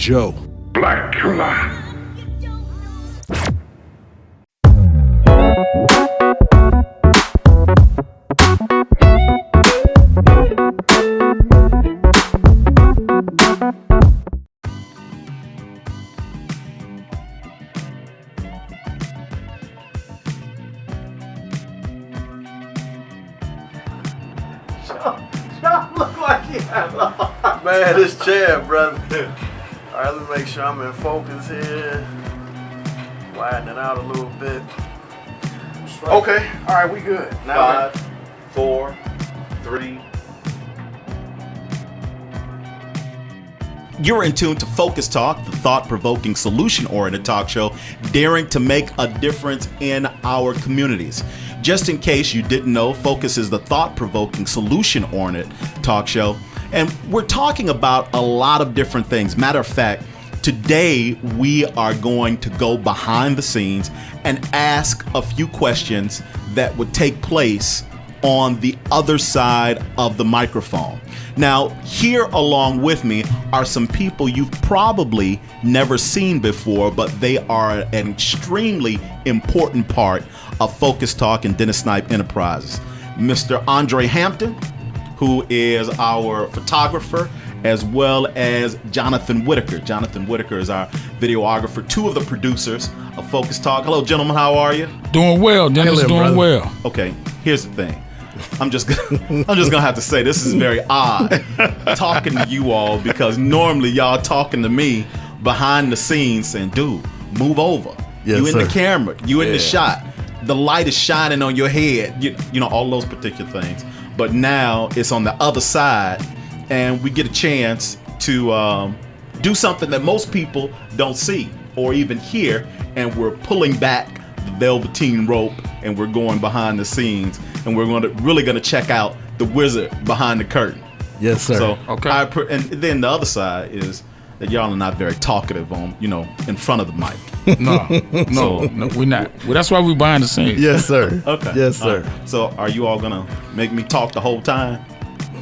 Joe. Blackula. Man, this chair, brother. All right, let me make sure I'm in focus here. Widen it out a little bit. Okay, all right, we good. Now 5, 4, 3. You're in tune to Focus Talk, the thought-provoking, solution-oriented talk show, daring to make a difference in our communities. Just in case you didn't know, Focus is the thought-provoking, solution-oriented talk show. And we're talking about a lot of different things. Matter of fact, today we are going to go behind the scenes and ask a few questions that would take place on the other side of the microphone. Now, here along with me are some people you've probably never seen before, but they are an extremely important part of Focus Talk and Dennis Snipe Enterprises. Mr. Andre Hampton, who is our photographer, as well as Jonathan Whitaker. Jonathan Whitaker is our videographer, two of the producers of Focus Talk. Hello, gentlemen, how are you? Doing well, Dennis, doing well. Okay, here's the thing. I'm just gonna have to say this is very odd talking to you all, because normally y'all talking to me behind the scenes saying, dude, move over. Yes, you in sir. the camera, you in the shot. The light is shining on your head, you know, all those particular things. But now it's on the other side, and we get a chance to do something that most people don't see or even hear, and we're pulling back the velveteen rope and we're going behind the scenes, and we're really gonna check out the wizard behind the curtain. Yes, sir. So Okay. and then the other side is that y'all are not very talkative on, you know, in front of the mic. No, we're not. Well, that's why we behind the scenes. Yes, sir. Okay. Yes, sir. Right. So are you all gonna make me talk the whole time?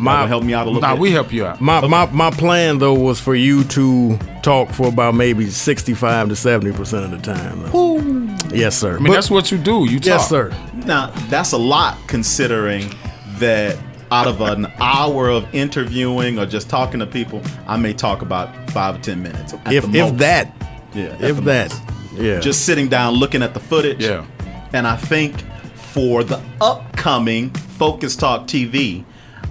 Y'all help me out a little Nah, bit? we help you out. My plan though was for you to talk for about maybe 65 to 70% of the time. Yes, sir. I mean, that's what you do. You talk. Yes, sir. Now, that's a lot, considering that out of an hour of interviewing or just talking to people, I may talk about 5 or 10 minutes. If that. Yeah. If that. Yeah. Just sitting down, looking at the footage. Yeah. And I think for the upcoming Focus Talk TV,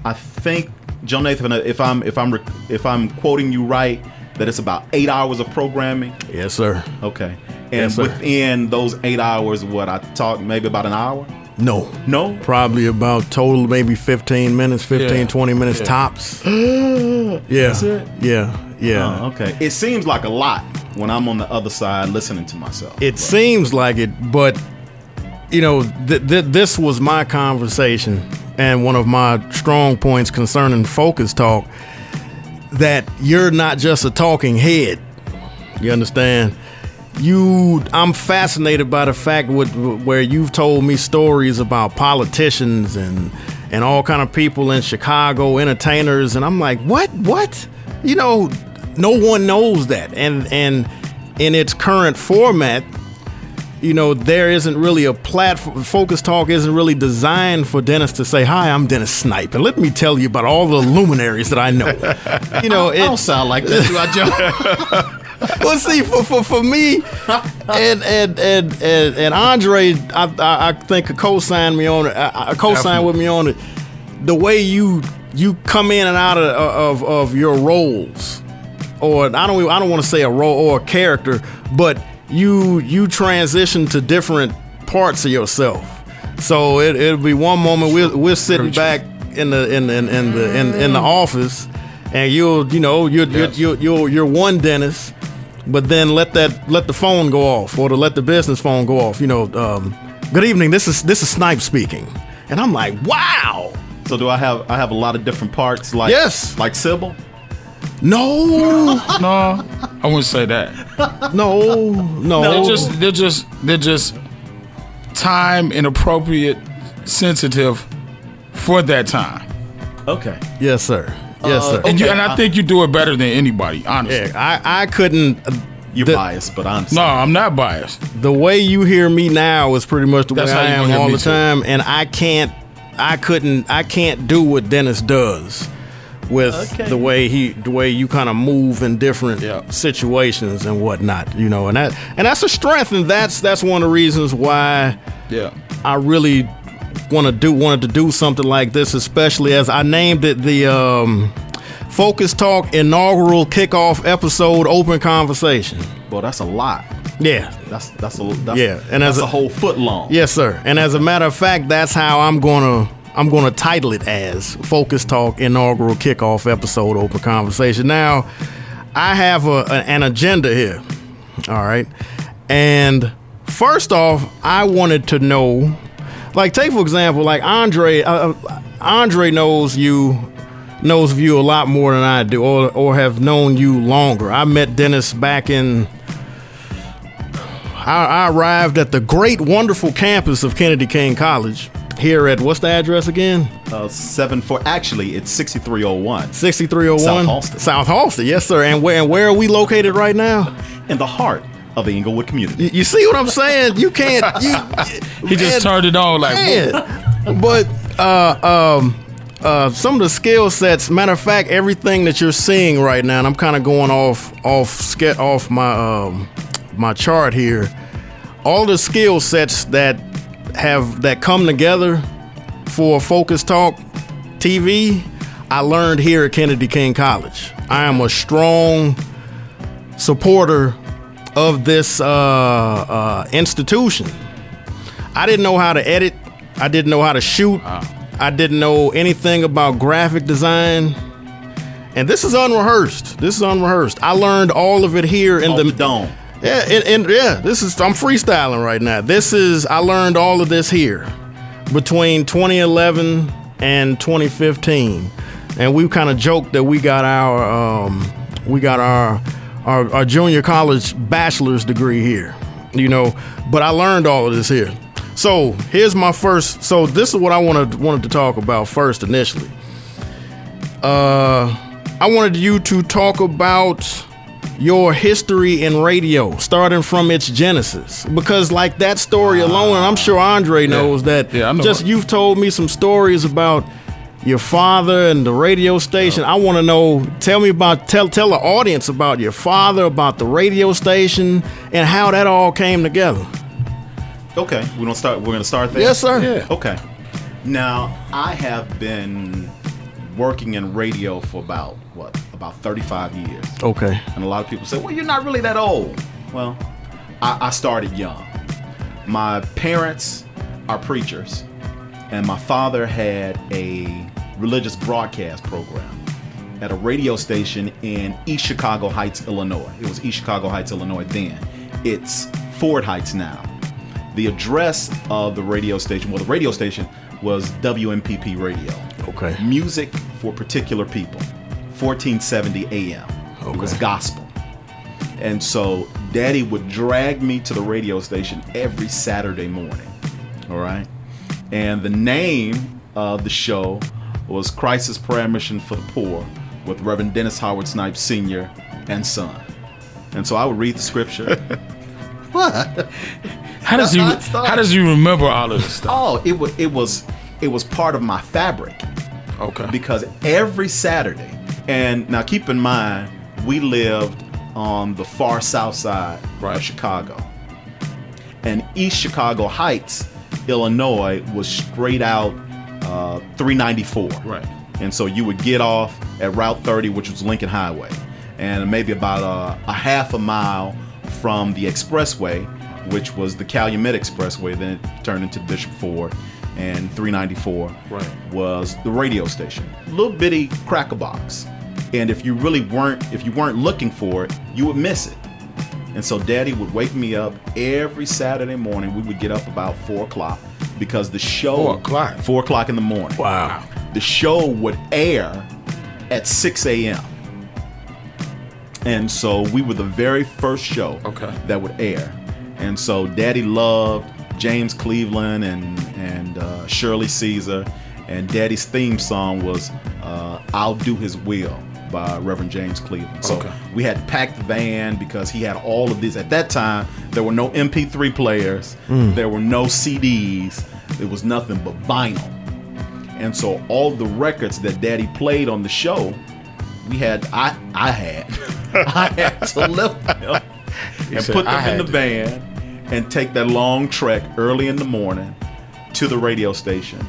I think, Joe Nathan, if I'm quoting you right, that it's about 8 hours of programming. Yes, sir. Okay. And Yes, sir. within those 8 hours, I talk maybe about an hour? No. No? Probably about total maybe 15 minutes, 20 minutes tops. Yeah. That's it? Yeah. Yeah. Oh, okay. It seems like a lot when I'm on the other side listening to myself. It seems like it, but you know, this was my conversation and one of my strong points concerning Focus Talk, that you're not just a talking head. You understand? I'm fascinated by the fact where you've told me stories about politicians and all kind of people in Chicago, entertainers, and I'm like, what? You know, no one knows that. And in its current format, you know, there isn't really a platform. Focus Talk isn't really designed for Dennis to say, hi, I'm Dennis Snipe, and let me tell you about all the luminaries that I know. You know, I don't sound like that, do I, Joe? Well, see, for me and Andre, I think co-signed me on it. Co-signed with me on it. The way you come in and out of your roles, or I don't want to say a role or a character, but you transition to different parts of yourself. So it'll be one moment we're sitting back in the office, and you're one Dennis. But then let the phone go off, or to let the business phone go off. You know, good evening. This is Snipe speaking, and I'm like, wow. So do I have a lot of different parts? Like Yes. Like Sybil? No, No, I wouldn't say that. no. They're just time inappropriate, sensitive for that time. Okay. Yes, sir. Yes, sir. And, Okay. and I think you do it better than anybody, honestly. Yeah, I couldn't. You're biased, but honestly. No, I'm not biased. The way you hear me now is pretty much the That's way how I you am gonna hear all me the too. time, and I can't do what Dennis does with Okay. the way you kind of move in different Yeah. situations and whatnot, and that's a strength, and that's one of the reasons why Yeah. I really wanted to do something like this, especially as I named it the Focus Talk Inaugural Kickoff Episode Open Conversation. Well, that's a lot. Yeah. That's Yeah, and that's as a whole foot long. Yes, sir. And as a matter of fact, that's how I'm gonna title it as Focus Talk Inaugural Kickoff Episode Open Conversation. Now, I have an agenda here. All right. And first off, I wanted to know, like, take for example, like Andre knows of you a lot more than I do, or have known you longer. I met Dennis back in. I arrived at the great, wonderful campus of Kennedy King College here at, what's the address again? 74. Actually, it's 6301. 6301? South Halsted. South Halsted, yes, sir. And where are we located right now? In the heart of the Inglewood community. You see what I'm saying? You can't. He just turned it on like, man. But some of the skill sets, matter of fact, everything that you're seeing right now, and I'm kind of going off my chart here. All the skill sets that come together for Focus Talk TV, I learned here at Kennedy King College. I am a strong supporter of this institution. I didn't know how to edit. I didn't know how to shoot. I didn't know anything about graphic design. And this is unrehearsed. I learned all of it here in Off the dome. Yeah, I'm freestyling right now. I learned all of this here between 2011 and 2015. And we kind of joked that we got our junior college bachelor's degree here, but I learned all of this here. So here's my first. So this is what I wanted to talk about first initially. I wanted you to talk about your history in radio, starting from its genesis, because like that story alone, and I'm sure Andre knows that. Yeah, I know. You've told me some stories about your father and the radio station. I want to know. Tell the audience about your father, about the radio station, and how that all came together. Okay, we're gonna start there. Yes, sir. Yeah. Okay. Now, I have been working in radio for about 35 years. Okay. And a lot of people say, well, you're not really that old. Well, I started young. My parents are preachers, and my father had a religious broadcast program at a radio station in East Chicago Heights, Illinois. It was East Chicago Heights, Illinois then. It's Ford Heights now. The address of the radio station was WMPP Radio. Okay. Music for particular people. 1470 AM. Okay. It was gospel. And so Daddy would drag me to the radio station every Saturday morning. All right. And the name of the show was Crisis Prayer Mission for the Poor with Reverend Dennis Howard Snipe Sr. and Son. And so I would read the scripture. What? how does you remember all of this stuff? Oh, it was part of my fabric. Okay. Because every Saturday, and now keep in mind, we lived on the far south side of Chicago. And East Chicago Heights, Illinois, was straight out 394. Right. And so you would get off at Route 30, which was Lincoln Highway, and maybe about a half a mile from the expressway, which was the Calumet Expressway, then it turned into Bishop Ford, and 394 was the radio station. Little bitty cracker box. And if you weren't looking for it, you would miss it. And so Daddy would wake me up every Saturday morning. We would get up about 4 o'clock because the show 4 o'clock in the morning. Wow. The show would air at 6 a.m. And so we were the very first show that would air. And so Daddy loved James Cleveland and Shirley Caesar. and Daddy's theme song was "I'll Do His Will" by Reverend James Cleveland. So we had to pack the van because he had all of these. At that time, there were no MP3 players, there were no CDs, it was nothing but vinyl. And so all the records that Daddy played on the show, I had to lift them and put them in the van and take that long trek early in the morning to the radio station.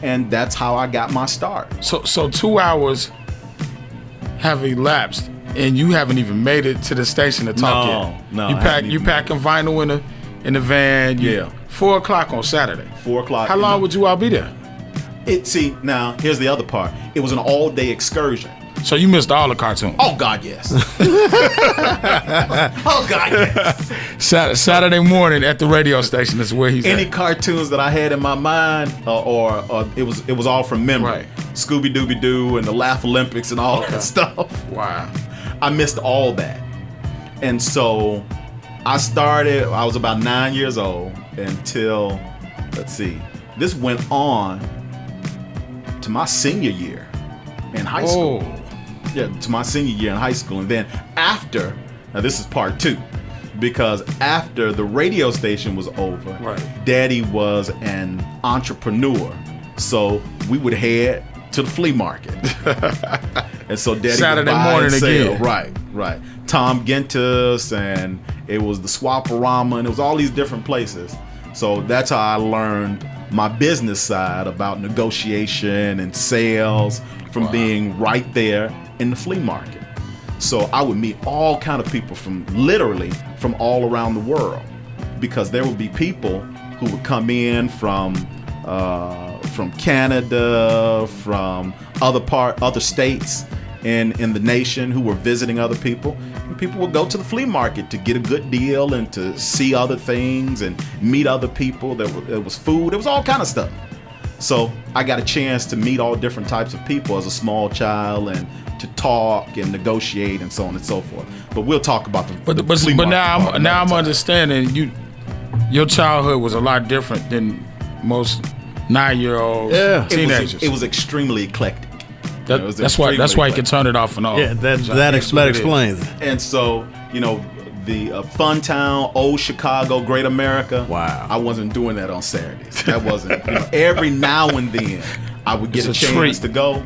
And that's how I got my start. So 2 hours have elapsed and you haven't even made it to the station to talk yet. No, you packing vinyl in the van. 4 o'clock on Saturday. 4 o'clock. How long would you all be there? Now here's the other part. It was an all-day excursion. So you missed all the cartoons. Oh God, yes. Oh God, yes. Saturday morning at the radio station is where he's Any at. cartoons that I had in my mind, or it was all from memory. Right. Scooby Dooby Doo and the Laugh Olympics and all that stuff. Wow. I missed all that, and so I was about 9 years old until, this went on to my senior year in high school. Yeah, to my senior year in high school. And then now this is part 2, because after the radio station was over, Daddy was an entrepreneur. So we would head to the flea market. And so Daddy Saturday would buy morning and sell. again. Right. Tom Gentis, and it was the Swaparama, and it was all these different places. So that's how I learned my business side about negotiation and sales from being right there in the flea market. So I would meet all kind of people from all around the world, because there would be people who would come in from Canada, from other states in the nation, who were visiting other people. And people would go to the flea market to get a good deal and to see other things and meet other people. There was food. There was all kind of stuff. So I got a chance to meet all different types of people as a small child, and to talk and negotiate and so on and so forth. But we'll talk about the flea market. But now I'm understanding your childhood was a lot different than most 9-year-old teenagers. It was extremely eclectic. That's why you can turn it off and on. Yeah, that explains it. And so, the Fun Town, Old Chicago, Great America. Wow. I wasn't doing that on Saturdays. That wasn't. Every now and then I would get a chance to go,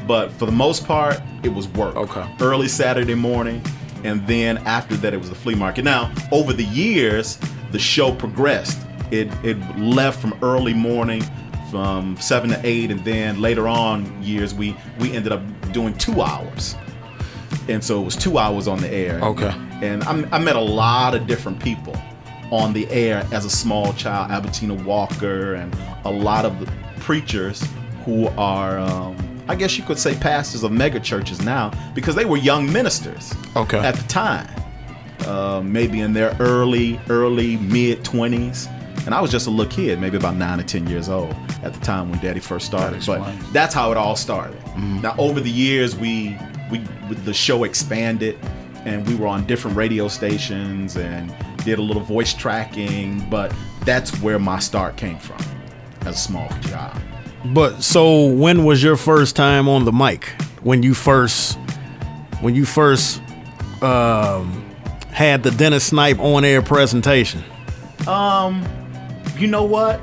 but for the most part, it was work. Okay. Early Saturday morning, and then after that, it was the flea market. Now, over the years, the show progressed. It left from early morning, from 7 to 8, and then later on years we ended up doing 2 hours, and so it was 2 hours on the air. Okay. And I met a lot of different people on the air as a small child. Albertina Walker and a lot of the preachers who are I guess you could say pastors of mega churches now, because they were young ministers at the time, maybe in their early mid 20s. And I was just a little kid, maybe about 9 or 10 years old at the time when Daddy first started. But that's how it all started. Mm-hmm. Now, over the years, the show expanded, and we were on different radio stations and did a little voice tracking. But that's where my start came from as a small child. But so when was your first time on the mic? When you first had the Dennis Snipe on-air presentation? You know what?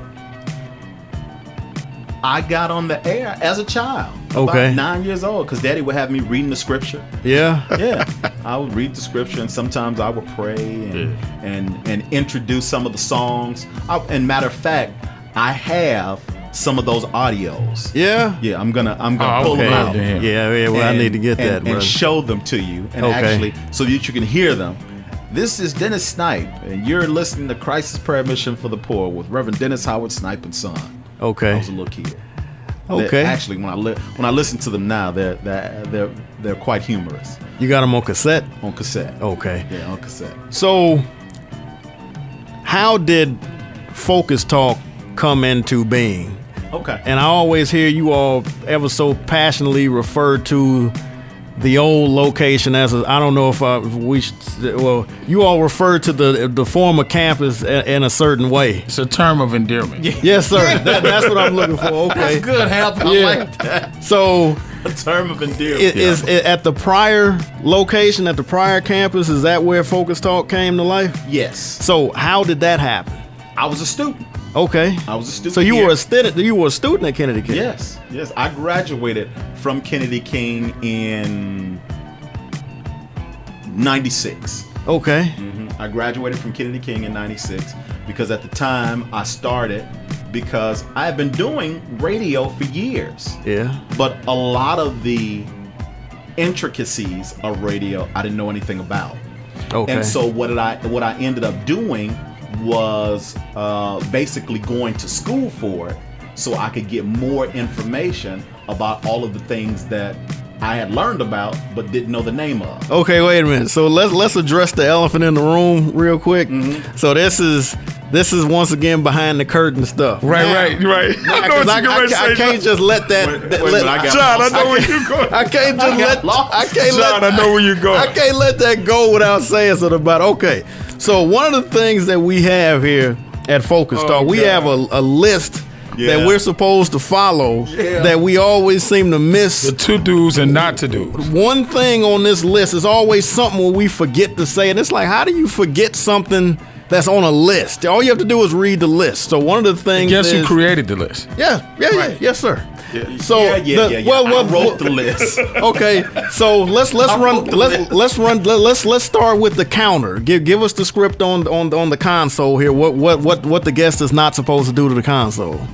I got on the air as a child, about 9 years old, because Daddy would have me reading the scripture. Yeah? Yeah. I would read the scripture, and sometimes I would pray and introduce some of the songs. And matter of fact, I have some of those audios. Yeah? Yeah, I'm gonna pull them out. Yeah, well, I need to get that, and show them to you, and actually, so that you can hear them. This is Dennis Snipe, and you're listening to Crisis Prayer Mission for the Poor with Reverend Dennis Howard Snipe and Son. Okay. I was a little kid. Okay. Actually, when I listen to them now, they're quite humorous. You got them on cassette? On cassette. Okay. Yeah, on cassette. So, how did Focus Talk come into being? Okay. And I always hear you all ever so passionately refer to the old location as I don't know if you all refer to the former campus in a certain way. It's a term of endearment. Yes, sir. That's what I'm looking for. Okay. That's good, Hampton. I like that. So a term of endearment. Is at the prior location, at the prior campus, is that where Focus Talk came to life? Yes. So how did that happen? I was a student. Okay. I was a student. So you were a student. You were a student at Kennedy King. Yes. I graduated from Kennedy King in '96. Okay. I graduated from Kennedy King in '96 because at the time I started because I had been doing radio for years. Yeah. But a lot of the intricacies of radio I didn't know anything about. Okay. And so what I ended up doing was basically going to school for it so I could get more information about all of the things that I had learned about but didn't know the name of. Okay, wait a minute. So let's address the elephant in the room real quick. So this is once again behind the curtain stuff. Right. I can't just let that. John, I know where you're going. I can't just let. I can't let. John, I know where you're going. I can't let that go without saying something about it. Okay. So one of the things that we have here at Focus Talk, we have a list that we're supposed to follow that we always seem to miss. The to-dos and not to-dos. One thing on this list is always something where we forget to say, and it's like, how do you forget something that's on a list? All you have to do is read the list. So one of the things Guess who created the list? Yes, sir. So I wrote the list. Okay, so let's start with the counter. Give us the script on the console here. What the guest is not supposed to do to the console.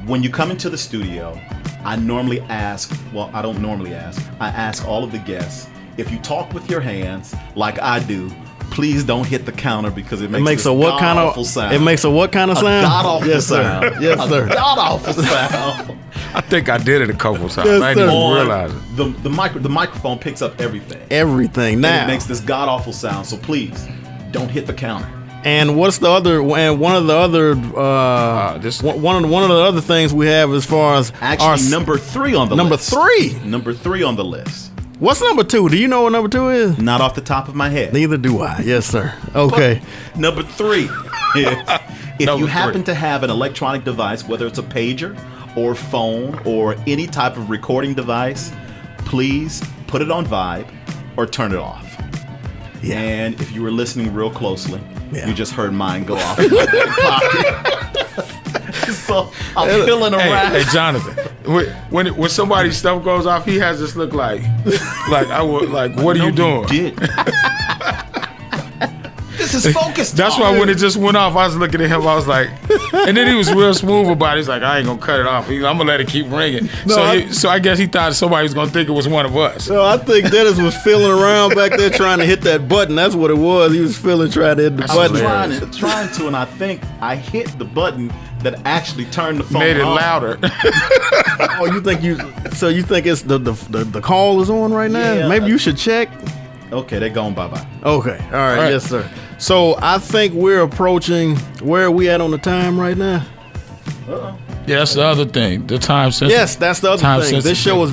When you come into the studio, I normally ask. Well, I don't normally ask. I ask all of the guests, if you talk with your hands like I do, please don't hit the counter because it makes a what kind of sound. It makes a what kind of sound? God-awful sound. Yes, sir. God-awful sound. I think I did it a couple times. Yes, I didn't even On realize it. The microphone picks up everything. Everything. Now And it makes this god-awful sound. So please, don't hit the counter. And what's the other? And one of the other one of the other things we have as far as actually number 3 on the list. Number 3 on the list. What's number 2? Do you know what number 2 is? Not off the top of my head. Neither do I. Yes, sir. Okay. But number 3 is if you happen to have an electronic device, whether it's a pager or phone or any type of recording device, please put it on vibe or turn it off. Yeah. And if you were listening real closely, you just heard mine go off in my back pocket. So I'm feeling around. Hey, Jonathan, when somebody's stuff goes off, he has this look like what are you doing? You did. This is Focus Talk. That's why when it just went off, I was looking at him. I was like, and then he was real smooth about it. He's like, I ain't gonna cut it off. I'm gonna let it keep ringing. So I guess he thought somebody was gonna think it was one of us. So I think Dennis was feeling around back there trying to hit that button. That's what it was. He was trying to hit the button. I was trying to, and I think I hit the button that actually turned the phone made it on. louder. Oh, you think it's the call is on right now? Yeah. Maybe you should check. Okay, they're going bye-bye. Okay, all right, yes, sir. So I think we're approaching. Where are we at on the time right now? Uh-oh. Yeah, that's the other thing. The time sensitive. Yes, that's the other thing. This show is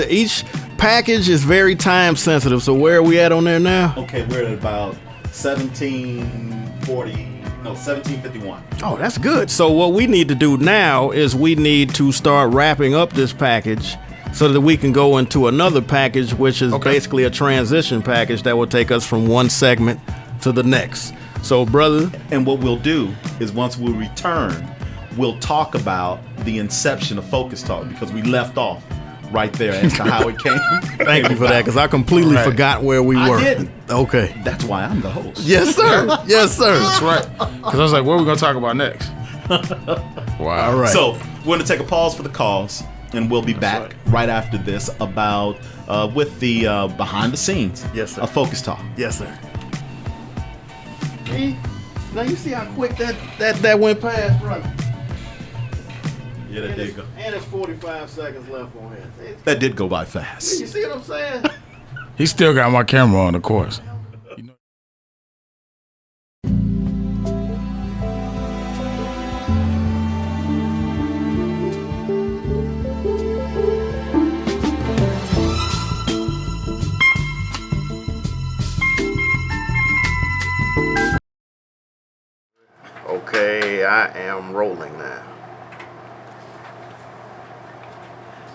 each package is very time sensitive. So where are we at on there now? Okay, we're at about 1751. Oh, that's good. So what we need to do now is we need to start wrapping up this package so that we can go into another package, which is basically a transition package that will take us from one segment to the next. So, brother. And what we'll do is once we return, we'll talk about the inception of Focus Talk because we left off right there as to how it came. Thank you for that, because I completely forgot where we were. I didn't. Okay. That's why I'm the host. Yes, sir. Yes, sir. That's right. Because I was like, what are we going to talk about next? Wow. All right. So we're going to take a pause for the calls, and we'll be back right after this about with the behind the scenes of Focus Talk. Yes, sir. Hey, now you see how quick that went past, brother. Yeah, that did go. And it's 45 seconds left on here. That did go by fast. You see what I'm saying? He still got my camera on, of course. I am rolling now.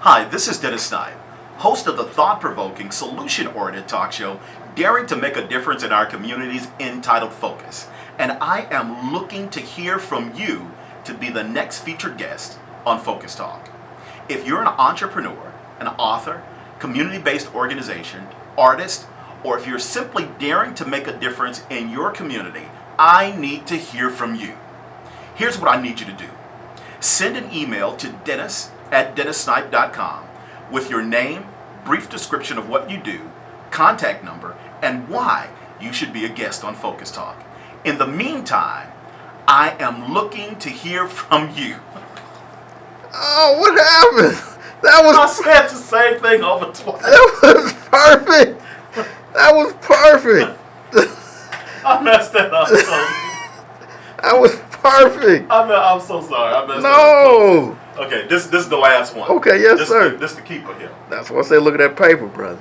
Hi, this is Dennis Snipe, host of the thought-provoking, solution-oriented talk show, daring to make a difference in our communities, entitled Focus. And I am looking to hear from you to be the next featured guest on Focus Talk. If you're an entrepreneur, an author, community-based organization, artist, or if you're simply daring to make a difference in your community, I need to hear from you. Here's what I need you to do. Send an email to dennis@dennissnipe.com with your name, brief description of what you do, contact number, and why you should be a guest on Focus Talk. In the meantime, I am looking to hear from you. Oh, what happened? I said the same thing over twice. That was perfect. That was perfect. I messed that up. That was perfect. I'm so sorry. I messed that up. No. Okay, this is the last one. Okay, yes, sir. This the keeper here. That's why I say look at that paper, brother.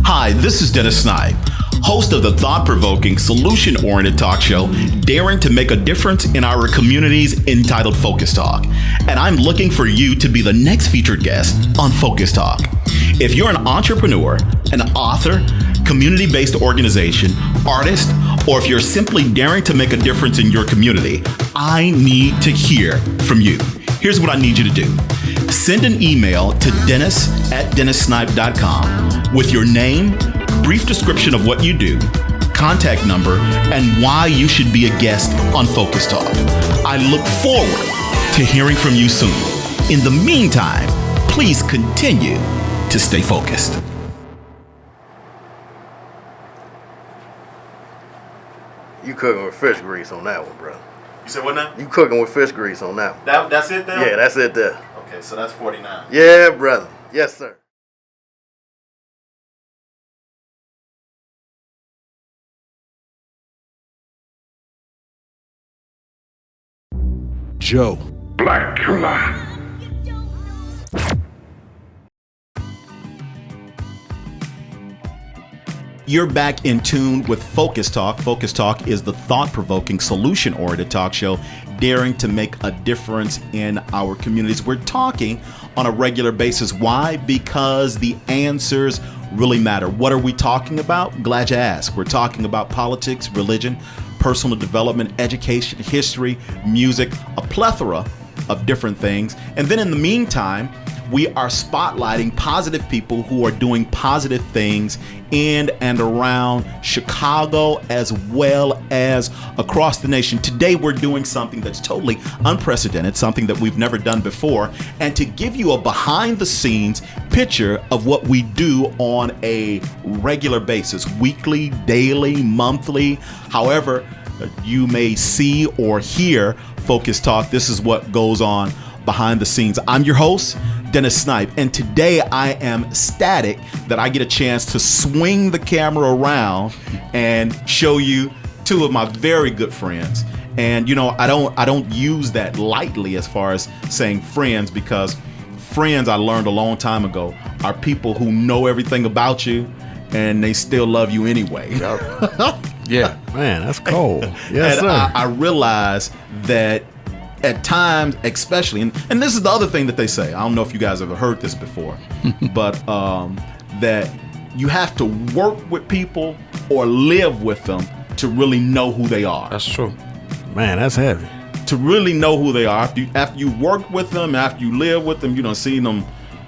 Hi, this is Dennis Snipe, host of the thought-provoking, solution-oriented talk show, daring to make a difference in our communities, entitled Focus Talk. And I'm looking for you to be the next featured guest on Focus Talk. If you're an entrepreneur, an author, community-based organization, artist, or if you're simply daring to make a difference in your community, I need to hear from you. Here's what I need you to do. Send an email to dennis@dennissnipe.com with your name, brief description of what you do, contact number, and why you should be a guest on Focus Talk. I look forward to hearing from you soon. In the meantime, please continue to stay focused. You cooking with fish grease on that one, brother. You said what now? You cooking with fish grease on that one. That's it there? Yeah, that's it there. Okay, so that's 49. Yeah, brother. Yes, sir. Joe. Blackula. You're back in tune with Focus Talk. Focus Talk is the thought-provoking, solution-oriented talk show daring to make a difference in our communities. We're talking on a regular basis. Why? Because the answers really matter. What are we talking about? Glad you asked. We're talking about politics, religion, personal development, education, history, music, a plethora of different things. And then in the meantime, we are spotlighting positive people who are doing positive things in and around Chicago as well as across the nation. Today, we're doing something that's totally unprecedented, something that we've never done before, and to give you a behind-the-scenes picture of what we do on a regular basis, weekly, daily, monthly, however you may see or hear Focus Talk. This is what goes on behind the scenes. I'm your host, Dennis Snipe, and today I am ecstatic that I get a chance to swing the camera around and show you two of my very good friends. And you know, I don't use that lightly as far as saying friends, because friends, I learned a long time ago, are people who know everything about you and they still love you anyway. Yeah, Man, that's cold. Yes, And sir. I realize that at times, especially, and this is the other thing that they say, I don't know if you guys ever heard this before, but that you have to work with people or live with them to really know who they are. that's true. Man, that's heavy. To really know who they are. After you work with them, after you live with them, you don't see them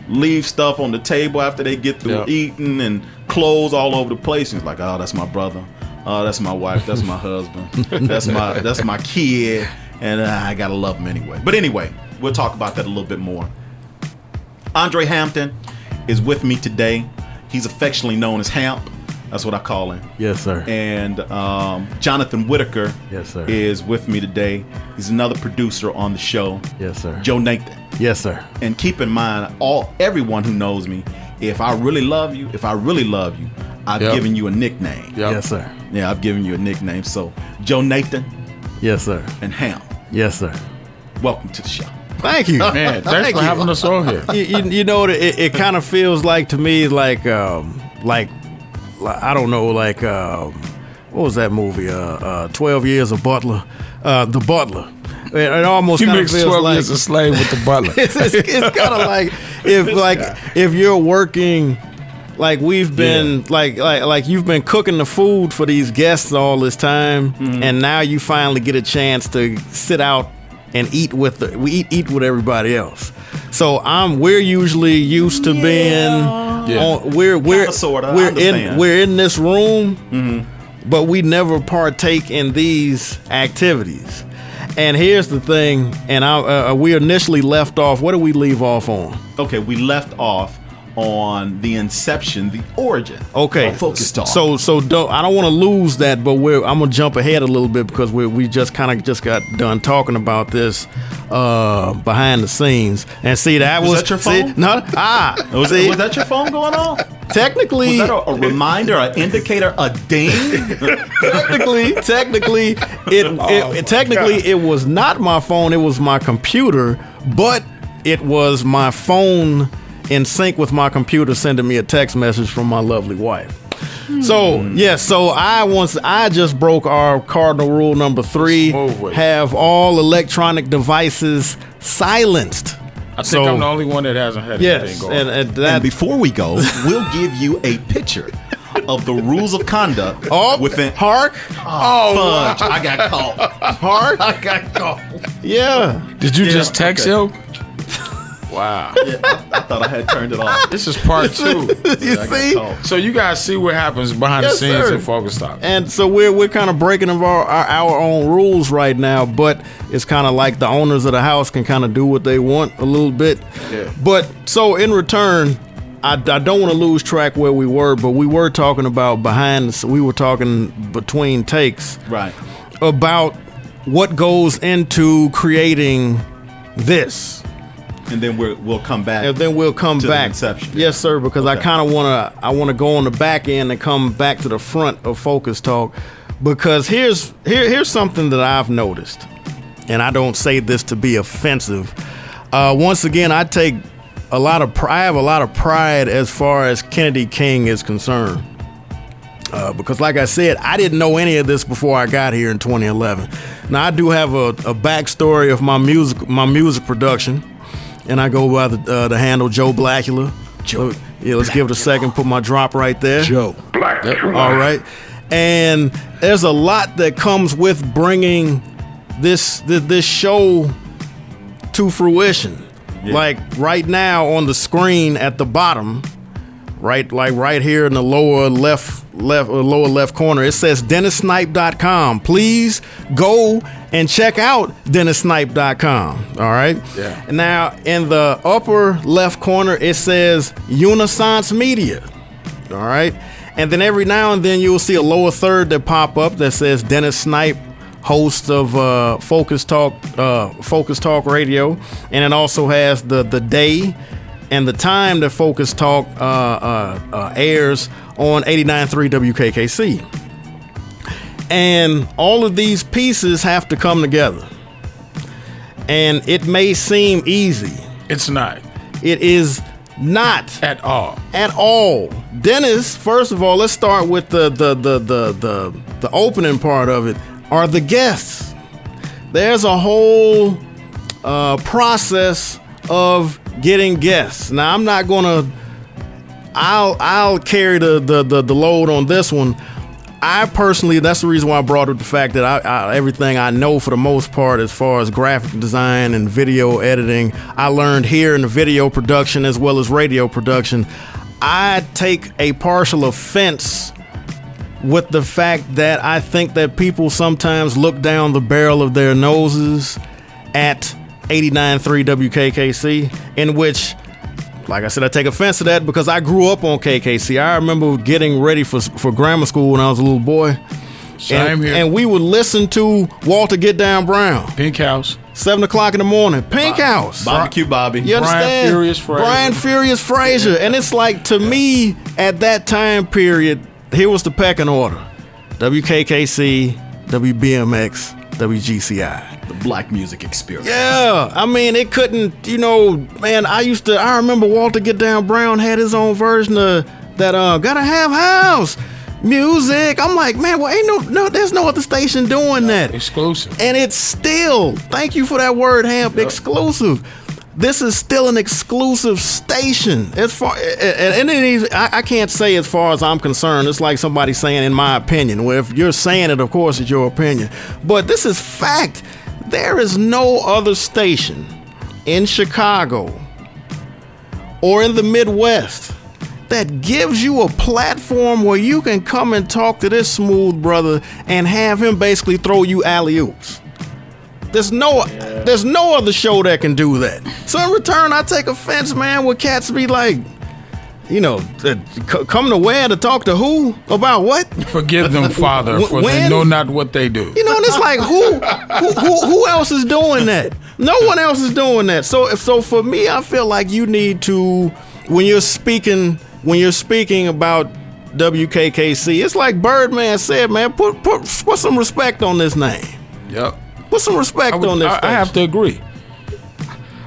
leave stuff on the table after they get through eating and clothes all over the place. And it's like, oh, that's my brother. Oh, that's my wife. That's my husband. That's my kid. And I gotta love them anyway. But anyway, we'll talk about that a little bit more. Andre Hampton is with me today. He's affectionately known as Hamp. That's what I call him. Yes, sir. And Jonathan Whitaker Yes, sir. is with me today. He's another producer on the show. Yes, sir. Joe Nathan. Yes, sir. And keep in mind, everyone who knows me, if I really love you, I've Yep. given you a nickname. Yep. Yes, sir. Yeah, I've given you a nickname. So, Joe Nathan Yes, sir. and Hamp, Yes, sir. welcome to the show. Thank you. Man, thanks for having us on here. You know, it kind of feels like to me like I don't know, like what was that movie? 12 Years of Butler. the butler. It almost You kind of mix feels 12 like years a slave with the butler. it's kind of if you're working, like we've been like you've been cooking the food for these guests all this time, and now you finally get a chance to sit out and eat with eat with everybody else. So we're usually used to being we're in this room, but we never partake in these activities. And here's the thing, and we initially left off. What did we leave off on? Okay, we left off on the inception, the origin. Okay, of Focus Talk. So I don't want to lose that, but I'm gonna jump ahead a little bit because we just got done talking about this behind the scenes. And see, was that your phone? Was that your phone going on? Technically, was that a reminder, an indicator, a ding? technically, it was not my phone. It was my computer, but it was my phone in sync with my computer sending me a text message from my lovely wife. So I just broke our cardinal rule number 3: have all electronic devices silenced. I think I'm the only one that hasn't had anything going. And before we go, we'll give you a picture of the rules of conduct. Hark! Fudge! I got caught. Hark! I got caught. Yeah. Did you just text him? Wow. Yeah, I thought I had turned it off. This is part 2. You see? So you guys see what happens behind the scenes in Focus Talk. And so we're kind of breaking our own rules right now, but it's kind of like the owners of the house can kind of do what they want a little bit. Yeah. But so in return, I don't want to lose track where we were, but we were talking about we were talking between takes. Right. About what goes into creating this. And then we'll come back. And then we'll come to back. The inception. Yes, sir. Because I kind of want to go on the back end and come back to the front of Focus Talk, because here's something that I've noticed, and I don't say this to be offensive. Once again, I have a lot of pride as far as Kennedy King is concerned. Because like I said, I didn't know any of this before I got here in 2011. Now I do have a backstory of my music production. And I go by the handle Joe Blackula. Joe. Yeah, let's give it a second. Put my drop right there. Joe Blackula. All right. And there's a lot that comes with bringing this show to fruition. Yeah. Like right now on the screen at the bottom, right here in the lower left corner, it says DennisSnipe.com. Please go and check out DennisSnipe.com. All right. Yeah. Now in the upper left corner, it says Unisance Media. All right. And then every now and then you'll see a lower third that pop up that says Dennis Snipe, host of Focus Talk Radio, and it also has the day and the time that Focus Talk airs on 89.3 WKKC. And all of these pieces have to come together. And it may seem easy. It's not. It is not at all. At all. Dennis, first of all, let's start with the opening part of it. Are the guests. There's a whole process of getting guests. Now I'm not gonna. I'll carry the load on this one. I personally, that's the reason why I brought up the fact that I everything I know for the most part as far as graphic design and video editing, I learned here in the video production as well as radio production. I take a partial offense with the fact that I think that people sometimes look down the barrel of their noses at 89.3 WKKC, in which, like I said, I take offense to that because I grew up on KKC. I remember getting ready for grammar school when I was a little boy. Same here. And we would listen to Walter Get Down Brown. Pink House. 7 o'clock in the morning. Pink House. Barbecue Bobby. You understand? Brian Furious Frazier. And it's like, to me, at that time period, here was the pecking order. WKKC, WBMX, WGCI. The black music experience. Yeah. I mean, it couldn't, man, I remember Walter Get Down Brown had his own version of that Gotta Have House. music. I'm like, man, well, ain't no, there's no other station doing that. Exclusive. And it's still, thank you for that word, Hamp, exclusive. This is still an exclusive station. As far, and I can't say as far as I'm concerned. It's like somebody saying, in my opinion. Well, if you're saying it, of course, it's your opinion. But this is fact. There is no other station in Chicago or in the Midwest that gives you a platform where you can come and talk to this smooth brother and have him basically throw you alley-oops. There's no other show that can do that. So in return, I take offense, man, when cats be like, come to where to talk to who? About what? Forgive them, Father, for they know not what they do. And it's like, who else is doing that? No one else is doing that. So for me, I feel like you need to, when you're speaking about WKKC, it's like Birdman said, man, put some respect on this name. Yep. Put some respect on this. I have to agree.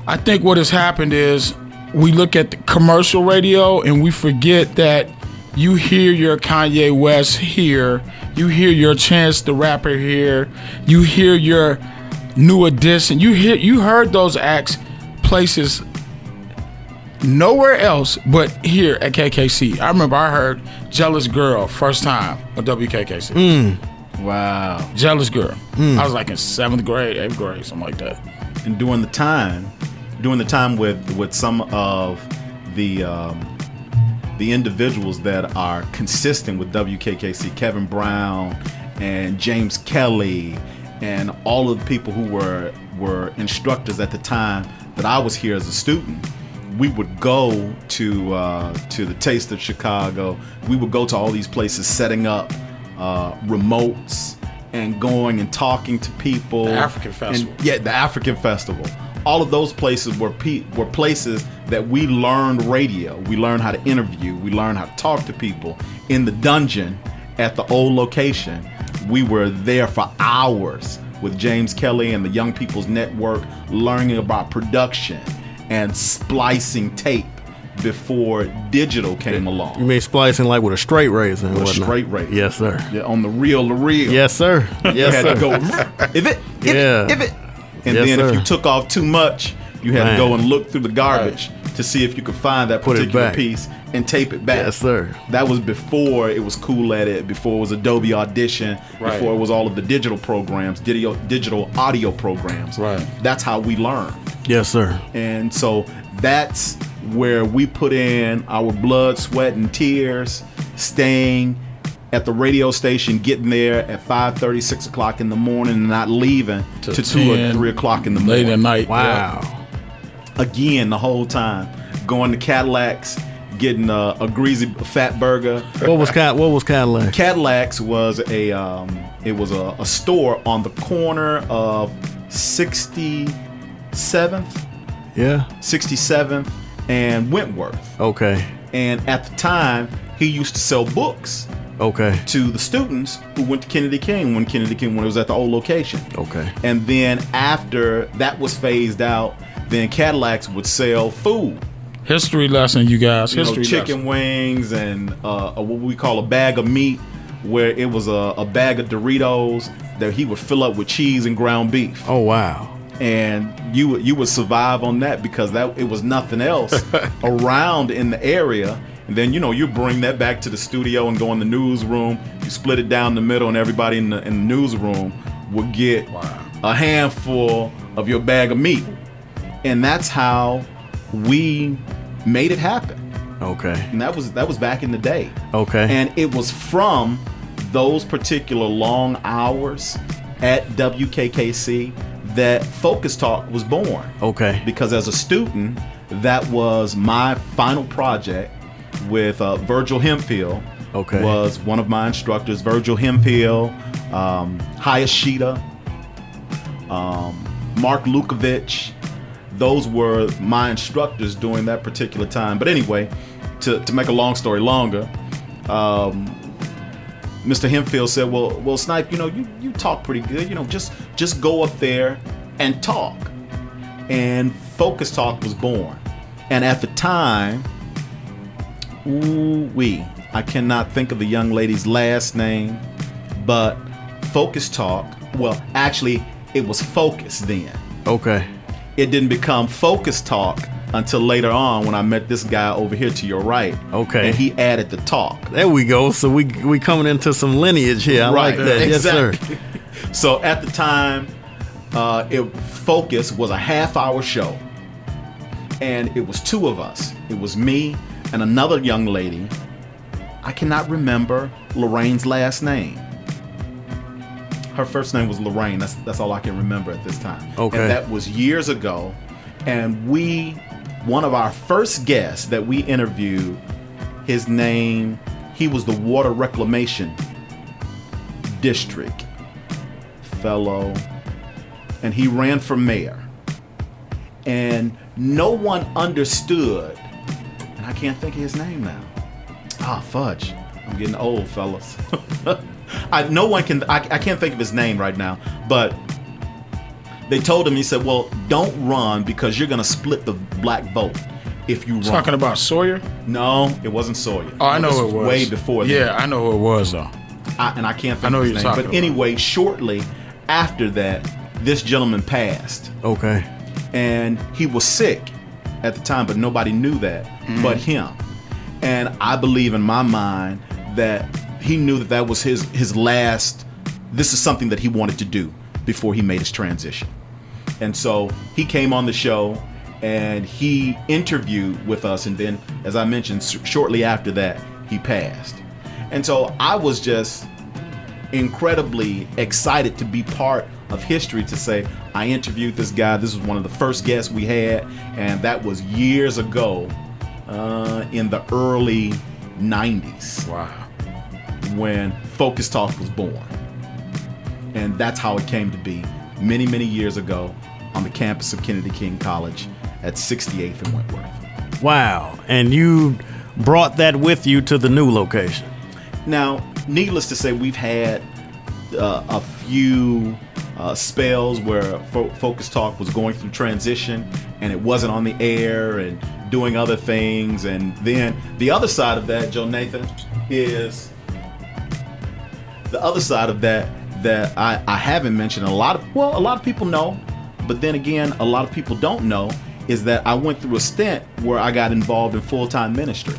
I think what has happened is we look at the commercial radio and we forget that you hear your Kanye West here, you hear your Chance the Rapper here, you hear your New Edition, you heard those acts places nowhere else but here at KKC. I remember I heard Jealous Girl first time on WKKC. Wow. Jealous Girl. I was like in 7th grade, 8th grade, something like that. And during the time with some of the individuals that are consistent with WKKC, Kevin Brown and James Kelly and all of the people who were instructors at the time that I was here as a student, we would go to the Taste of Chicago. We would go to all these places setting up remotes and going and talking to people. The African Festival. The African Festival. All of those places were places that we learned radio. We learned how to interview. We learned how to talk to people. In the dungeon at the old location, we were there for hours with James Kelly and the Young People's Network, learning about production and splicing tape before digital came along. You mean splicing like with a straight razor and whatnot? Straight razor. Yes, sir. Yeah, on the reel to reel. Yes, sir. Yes, you had to go, if it. And yes, then sir. if you took off too much, you had to go and look through the garbage to see if you could find that particular piece and tape it back. Yes, sir. That was before it was Cool Edit, before it was Adobe Audition, before it was all of the digital programs, digital audio programs. Right. That's how we learned. Yes, sir. And so that's where we put in our blood, sweat, and tears, staying at the radio station, getting there at 5:30, 6 o'clock in the morning, and not leaving to 2 or 3 o'clock in the morning. Late at night. Wow. Again, the whole time, going to Cadillacs, getting a greasy fat burger. What was Cadillac? Cadillacs was a store on the corner of 67th. Yeah. 67th and Wentworth. Okay. And at the time, he used to sell books. Okay. To the students who went to Kennedy King when it was at the old location. Okay. And then after that was phased out, then Cadillacs would sell food. History lesson, you guys. Chicken wings and what we call a bag of meat, where it was a bag of Doritos that he would fill up with cheese and ground beef. Oh, wow. And you would survive on that because it was nothing else around in the area. And then you bring that back to the studio and go in the newsroom. You split it down the middle, and everybody in the newsroom would get a handful of your bag of meat. And that's how we made it happen. Okay. And that was back in the day. Okay. And it was from those particular long hours at WKKC that Focus Talk was born. Okay. Because as a student, that was my final project with Virgil Hemphill. Okay. Was one of my instructors. Virgil Hemphill, Hayashida, Mark Lukovich. Those were my instructors during that particular time. But anyway, to make a long story longer, Mr. Hemphill said, well, Snipe, you talk pretty good. Just go up there and talk. And Focus Talk was born. And at the time, Ooh-wee. I cannot think of the young lady's last name, but Focus Talk, well, actually, it was Focus then. Okay. It didn't become Focus Talk until later on when I met this guy over here to your right. Okay. And he added the talk. There we go. So we coming into some lineage here. I like that. Exactly. Yes, sir. So at the time, Focus was a half-hour show. And it was two of us. It was me and another young lady. I cannot remember Lorraine's last name. Her first name was Lorraine. That's all I can remember at this time. Okay. And that was years ago. And one of our first guests that we interviewed, his name, he was the Water Reclamation District fellow, and he ran for mayor. And no one understood, and I can't think of his name now. Fudge. I'm getting old, fellas. I can't think of his name right now, but they told him, he said, well, don't run because you're going to split the black vote if you run. Talking about Sawyer? No, it wasn't Sawyer. Oh, I know this who it was. Way before that. Yeah, I know who it was, though. And I can't think I know of who his you're name. But talking anyway, shortly after that, this gentleman passed. Okay. And he was sick at the time, but nobody knew that but him. And I believe in my mind that he knew that was his last, this is something that he wanted to do before he made his transition. And so he came on the show and he interviewed with us. And then, as I mentioned, shortly after that, he passed. And so I was just incredibly excited to be part of history, to say I interviewed this guy. This was one of the first guests we had, and that was years ago in the early 90s. Wow. When Focus Talk was born. And that's how it came to be many, many years ago on the campus of Kennedy King College at 68th and Wentworth. Wow. And you brought that with you to the new location. Now, needless to say, we've had a few spells where Focus Talk was going through transition and it wasn't on the air and doing other things. And then the other side of that, Joe Nathan, is the other side of that I haven't mentioned. A lot of people know, but then again, a lot of people don't know, is that I went through a stint where I got involved in full-time ministry.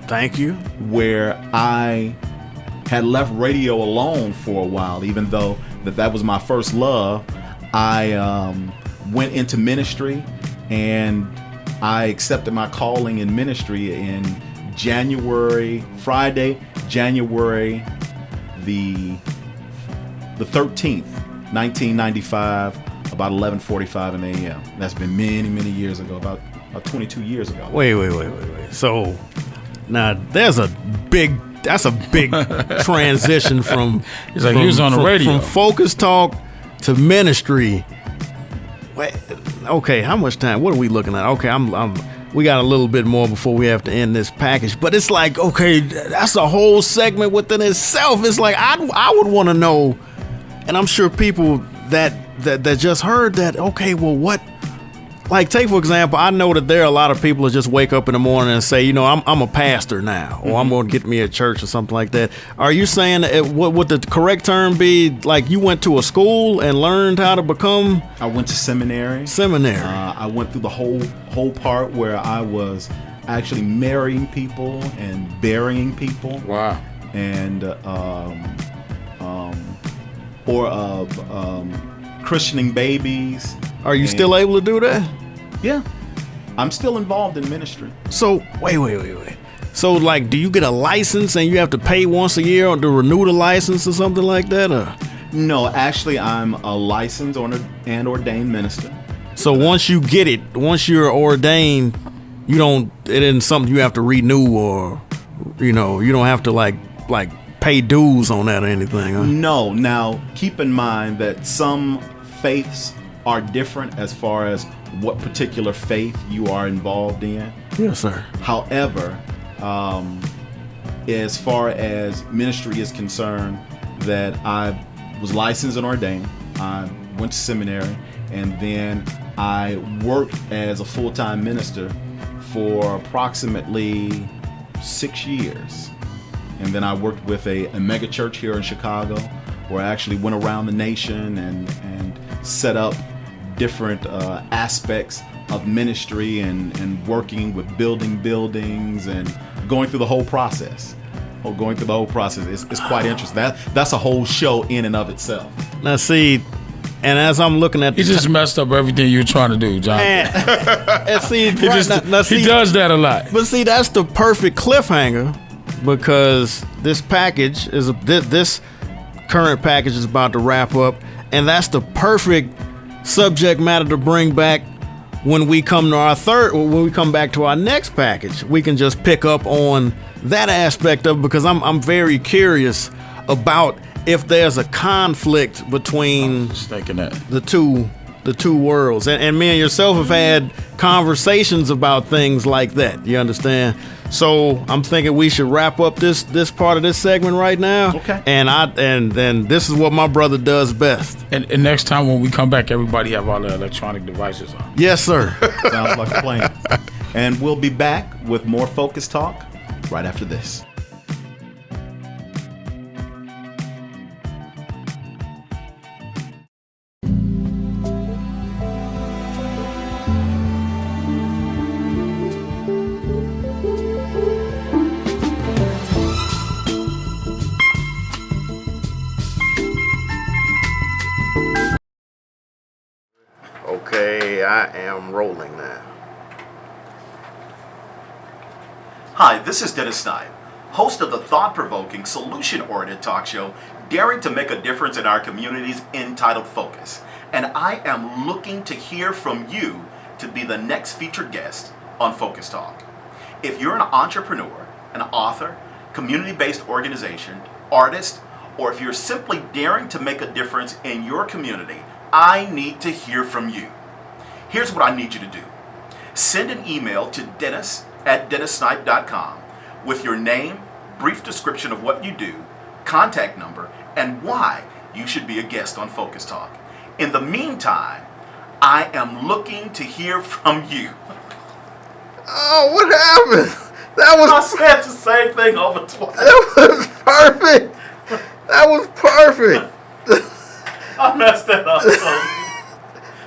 Thank you. Where I had left radio alone for a while, even though that was my first love. I went into ministry, and I accepted my calling in ministry in Friday, January the 13th, 1995, about 11:45 in the a.m. That's been many, many years ago, about 22 years ago. Wait. So now that's a big transition from He's like, he was on the radio. From Focus Talk to ministry. Wait, okay, how much time? What are we looking at? Okay, we got a little bit more before we have to end this package, but it's like, okay, that's a whole segment within itself. It's like I would want to know, and I'm sure people that just heard that, okay, well, what? Like, take for example, I know that there are a lot of people that just wake up in the morning and say, I'm a pastor now, or I'm going to get me a church or something like that. Are you saying that what would the correct term be? Like, you went to a school and learned how to become? I went to seminary. I went through the whole part where I was actually marrying people and burying people. Wow. And christening babies. Are you still able to do that? Yeah. I'm still involved in ministry. So, wait. So, like, do you get a license and you have to pay once a year to renew the license or something like that? Or? No, actually, I'm a licensed and ordained minister. So once you get it, once you're ordained, it isn't something you have to renew, or, you don't have to like pay dues on that or anything, huh? No. Now, keep in mind that some faiths are different as far as what particular faith you are involved in. Yes, sir. However, as far as ministry is concerned, that I was licensed and ordained. I went to seminary, and then I worked as a full-time minister for approximately 6 years. And then I worked with a mega church here in Chicago, where I actually went around the nation and set up different aspects of ministry and working with building buildings and going through the whole process. It's quite interesting. That's a whole show in and of itself. Now see, and as I'm looking at He just messed up everything you're trying to do, John. and see, He does that a lot. But see, that's the perfect cliffhanger, because this package this current package is about to wrap up, and that's the perfect subject matter to bring back when we come back to our next package. We can just pick up on that aspect of it, because I'm very curious about if there's a conflict between the two worlds. And me and yourself have had conversations about things like that. You understand? So I'm thinking we should wrap up this part of this segment right now. Okay. And then this is what my brother does best. And next time when we come back, everybody have all their electronic devices on. Yes, sir. Sounds like a plan. And we'll be back with more Focus Talk right after this. Okay, I am rolling now. Hi, this is Dennis Snipe, host of the thought-provoking, solution-oriented talk show, daring to make a difference in our communities, entitled Focus. And I am looking to hear from you to be the next featured guest on Focus Talk. If you're an entrepreneur, an author, community-based organization, artist, or if you're simply daring to make a difference in your community, I need to hear from you. Here's what I need you to do. Send an email to dennis@dennissnipe.com with your name, brief description of what you do, contact number, and why you should be a guest on Focus Talk. In the meantime, I am looking to hear from you. Oh, what happened? I said the same thing over twice. That was perfect. That was perfect. I messed that up.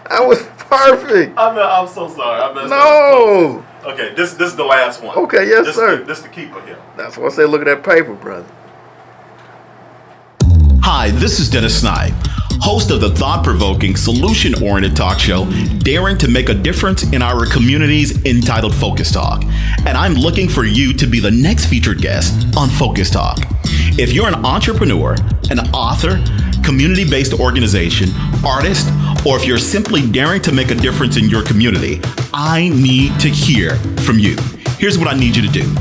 That was perfect. I'm so sorry. I messed that No. up. Okay, this is the last one. Okay, yes, sir. This the keeper here. That's why I say look at that paper, brother. Hi, this is Dennis Snipe, host of the thought-provoking, solution-oriented talk show, daring to make a difference in our communities, entitled Focus Talk. And I'm looking for you to be the next featured guest on Focus Talk. If you're an entrepreneur, an author, community-based organization, artist, or if you're simply daring to make a difference in your community, I need to hear from you. Here's what I need you to do.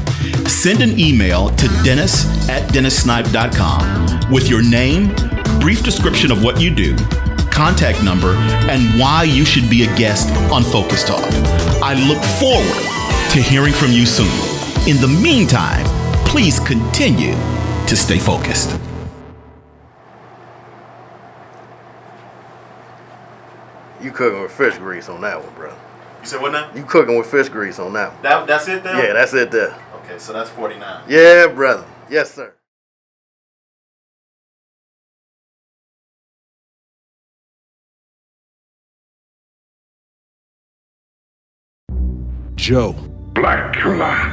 Send an email to dennis@dennissnipe.com with your name, brief description of what you do, contact number, and why you should be a guest on Focus Talk. I look forward to hearing from you soon. In the meantime, please continue to stay focused. You cooking with fish grease on that one, brother. You said what now? You cooking with fish grease on that one. That's it there? Yeah, that's it there. Okay, so that's 49. Yeah, brother. Yes, sir. Joe. Blackula.